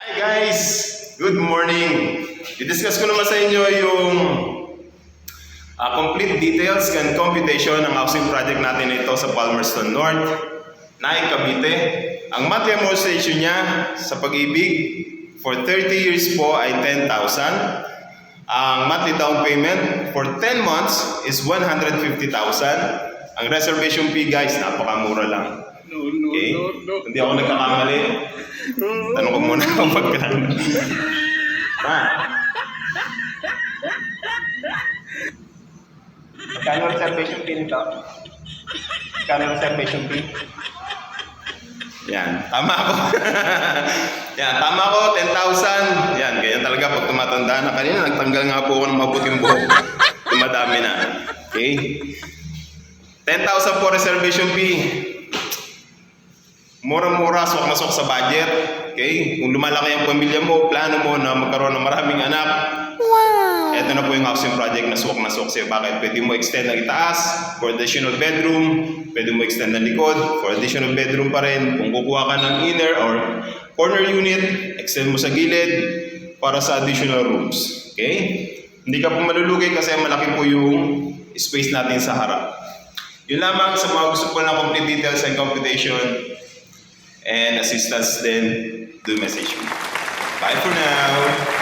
Hi guys! Good morning! I-discuss ko naman sa inyo yung complete details and computation ng housing project natin ito sa Palmerston North, Naik, Cavite. Ang monthly amortization niya sa Pag-ibig for 30 years po ay 10,000. Ang monthly down payment for 10 months is 150,000. Ang reservation fee guys, napakamura lang. Okay? Hindi ako nagkakamali. Tanong ko muna kung magkano. Magkano reservation fee nito? Magkano reservation fee? Yan, tama ako. Yan, tama ko, 10,000. Yan, ganyan talaga pag tumatanda na. Kanina, nagtanggal nga po ako ng mabuting buhok. Tumadami na. Okay? 10,000 po reservation fee. Mura-mura, swak na swak sa budget. Okay? Kung lumalaki ang pamilya mo, plano mo na magkaroon ng maraming anak, ito na po yung housing project na swak sa'yo. Bakit? Pwede mo extend ng itaas for additional bedroom, pwede mo extend ng likod for additional bedroom pa rin. Kung kukuha ka ng inner or corner unit, extend mo sa gilid para sa additional rooms. Okay? Hindi ka po malulugi kasi malaki po yung space natin sa harap. Yun lamang sa mga gusto po ng complete details and computation and assistance, then do message me. Bye for now!